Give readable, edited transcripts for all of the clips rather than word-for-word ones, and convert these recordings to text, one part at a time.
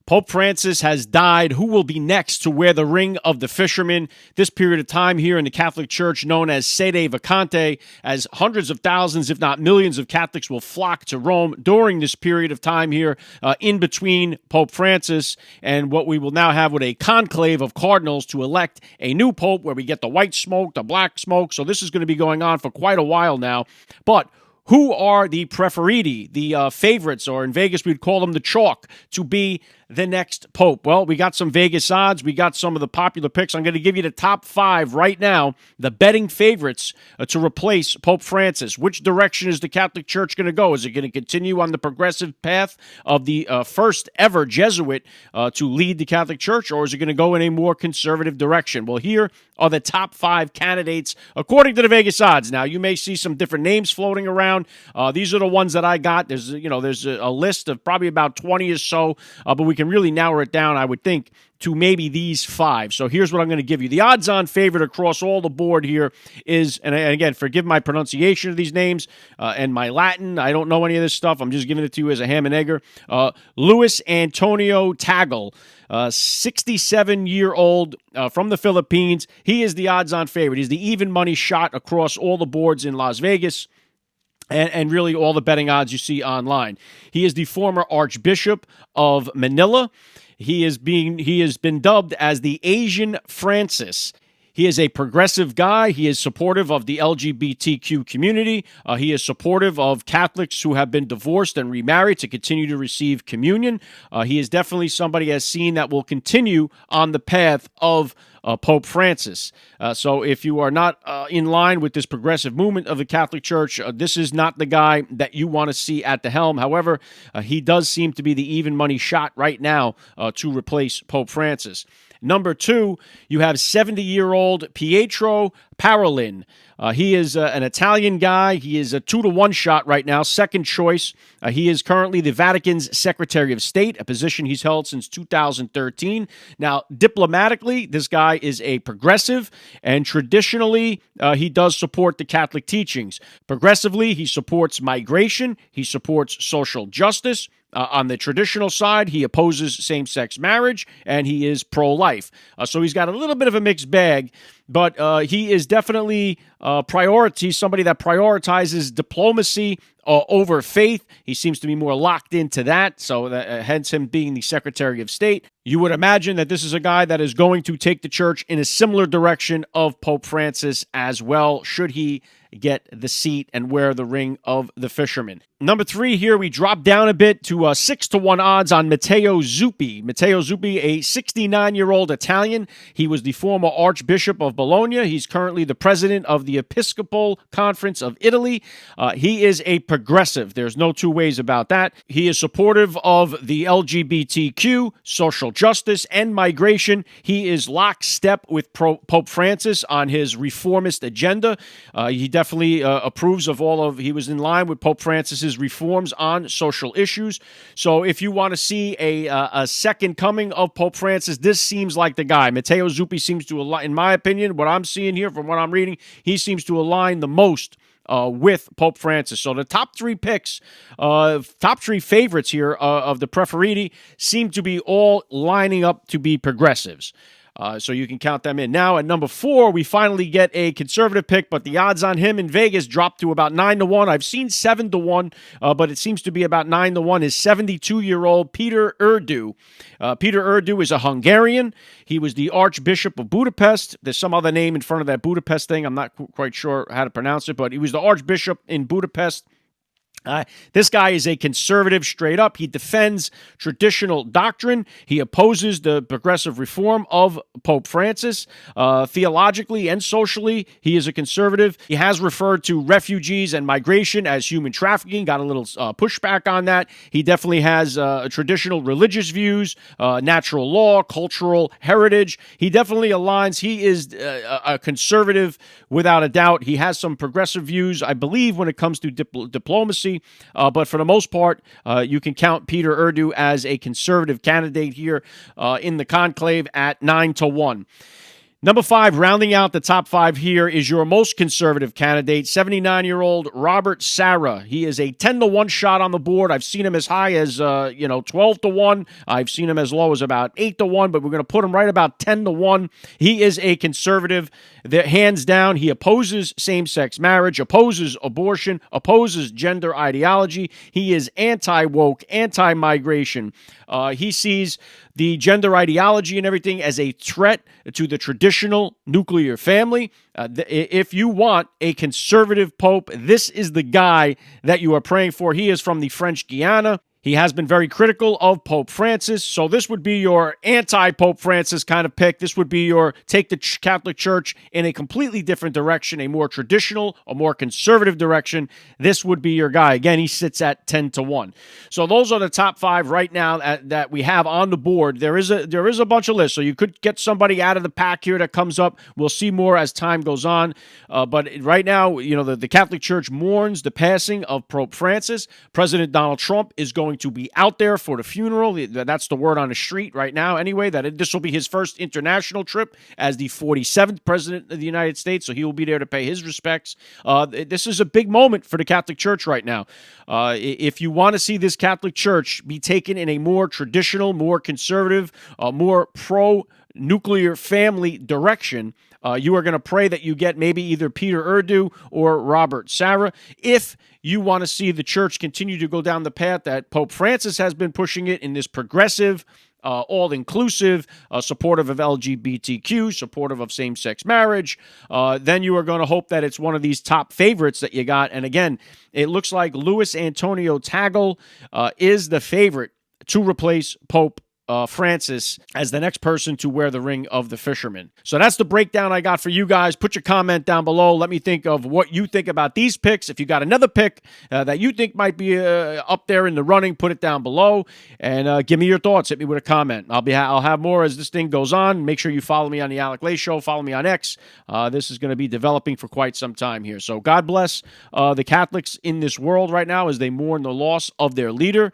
Pope Francis has died. Who will be next to wear the ring of the fisherman? This period of time here in the Catholic Church known as sede vacante, as hundreds of thousands, if not millions of Catholics will flock to Rome during this period of time here in between Pope Francis and what we will now have with a conclave of cardinals to elect a new pope, where we get the white smoke, the black smoke. So this is going to be going on for quite a while now. But who are the preferiti, the favorites, or in Vegas we'd call them the chalk, to be the next pope? Well, we got some Vegas odds. We got some of the popular picks. I'm going to give you the top 5 right now, the betting favorites to replace Pope Francis. Which direction is the Catholic Church going to go? Is it going to continue on the progressive path of the first ever Jesuit to lead the Catholic Church, or is it going to go in a more conservative direction? Well, here are the top 5 candidates according to the Vegas odds. Now, you may see some different names floating around. These are the ones that I got. There's a list of probably about 20 or so, but we can really narrow it down, I would think, to maybe these 5. So here's what I'm going to give you. The odds-on favorite across all the board here is, and again, forgive my pronunciation of these names and my Latin. I don't know any of this stuff. I'm just giving it to you as a ham and egger. Luis Antonio Tagel, 67-year-old from the Philippines. He is the odds-on favorite. He's the even money shot across all the boards in Las Vegas. And really all the betting odds you see online. He is the former Archbishop of Manila. He has been dubbed as the Asian Francis. He is a progressive guy. He is supportive of the LGBTQ community. He is supportive of Catholics who have been divorced and remarried to continue to receive communion. He is definitely somebody as seen that will continue on the path of Pope Francis. So if you are not in line with this progressive movement of the Catholic Church, this is not the guy that you want to see at the helm. However, he does seem to be the even money shot right now to replace Pope Francis. Number 2, you have 70-year-old Pietro Parolin. He is an Italian guy. He is a 2-to-1 shot right now, second choice. He is currently the Vatican's Secretary of State, a position he's held since 2013. Now, diplomatically, this guy is a progressive, and traditionally, he does support the Catholic teachings. Progressively, he supports migration. He supports social justice. On the traditional side, he opposes same-sex marriage, and he is pro-life. So he's got a little bit of a mixed bag, but he is definitely somebody that prioritizes diplomacy over faith. He seems to be more locked into that, so hence him being the Secretary of State. You would imagine that this is a guy that is going to take the church in a similar direction of Pope Francis as well, should he get the seat and wear the ring of the fisherman. Number 3 here, we drop down a bit to 6-to-1 odds on Matteo Zuppi. Matteo Zuppi, a 69-year-old Italian. He was the former Archbishop of Bologna. He's currently the president of the Episcopal Conference of Italy. He is a progressive. There's no two ways about that. He is supportive of the LGBTQ, social justice, and migration. He is lockstep with Pope Francis on his reformist agenda. He definitely approves of he was in line with Pope Francis's reforms on social issues. So if you want to see a second coming of Pope Francis, this seems like the guy. Matteo Zuppi seems to align, in my opinion, what I'm seeing here from what I'm reading, he seems to align the most with Pope Francis. So the top 3 picks, top 3 favorites here of the preferiti seem to be all lining up to be progressives. So you can count them in. Now, at number 4, we finally get a conservative pick, but the odds on him in Vegas dropped to about 9-to-1. I've seen 7-to-1, but it seems to be about 9-to-1. Is 72-year-old Peter Erdo. Peter Erdo is a Hungarian. He was the Archbishop of Budapest. There's some other name in front of that Budapest thing. I'm not quite sure how to pronounce it, but he was the Archbishop in Budapest. This guy is a conservative straight up. He defends traditional doctrine. He opposes the progressive reform of Pope Francis. Theologically and socially, he is a conservative. He has referred to refugees and migration as human trafficking. Got a little pushback on that. He definitely has traditional religious views, natural law, cultural heritage. He definitely aligns. He is a conservative without a doubt. He has some progressive views, I believe, when it comes to diplomacy. But for the most part, you can count Peter Erdo as a conservative candidate here in the conclave at 9-to-1. Number 5, rounding out the top 5 here, is your most conservative candidate, 79-year-old Robert Sarah. He is a 10-1 shot on the board. I've seen him as high as 12-1. I've seen him as low as about 8-1, but we're going to put him right about 10-1. He is a conservative. Hands down, he opposes same-sex marriage, opposes abortion, opposes gender ideology. He is anti-woke, anti-migration. He sees the gender ideology and everything as a threat to the traditional nuclear family. If you want a conservative pope, this is the guy that you are praying for. He is from the French Guiana. He has been very critical of Pope Francis, so this would be your anti-Pope Francis kind of pick. This would be your take the Catholic Church in a completely different direction, a more traditional, a more conservative direction. This would be your guy. Again, he sits at 10-1. So those are the top 5 right now that we have on the board. There is a bunch of lists, so you could get somebody out of the pack here that comes up. We'll see more as time goes on. But right now, the Catholic Church mourns the passing of Pope Francis. President Donald Trump is going to be out there for the funeral. That's the word on the street right now anyway, that this will be his first international trip as the 47th president of the United States, so he will be there to pay his respects. This is a big moment for the Catholic Church right now. If you want to see this Catholic Church be taken in a more traditional, more conservative, more pro-nuclear family direction, you are going to pray that you get maybe either Peter Erdo or Robert Sarah. If you want to see the church continue to go down the path that Pope Francis has been pushing it in this progressive, all-inclusive, supportive of LGBTQ, supportive of same-sex marriage, then you are going to hope that it's one of these top favorites that you got. And again, it looks like Luis Antonio Tagel is the favorite to replace Pope Francis as the next person to wear the ring of the fisherman. So that's the breakdown I got for you guys. Put your comment down below. Let me think of what you think about these picks. If you got another pick that you think might be up there in the running, put it down below and give me your thoughts. Hit me with a comment. I'll have more as this thing goes on. Make sure you follow me on the Alec Lay Show. Follow me on X. This is going to be developing for quite some time here. So God bless the Catholics in this world right now as they mourn the loss of their leader,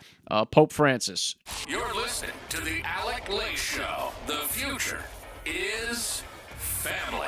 Pope Francis. You're listening to the Alec Lay Show. The future is family.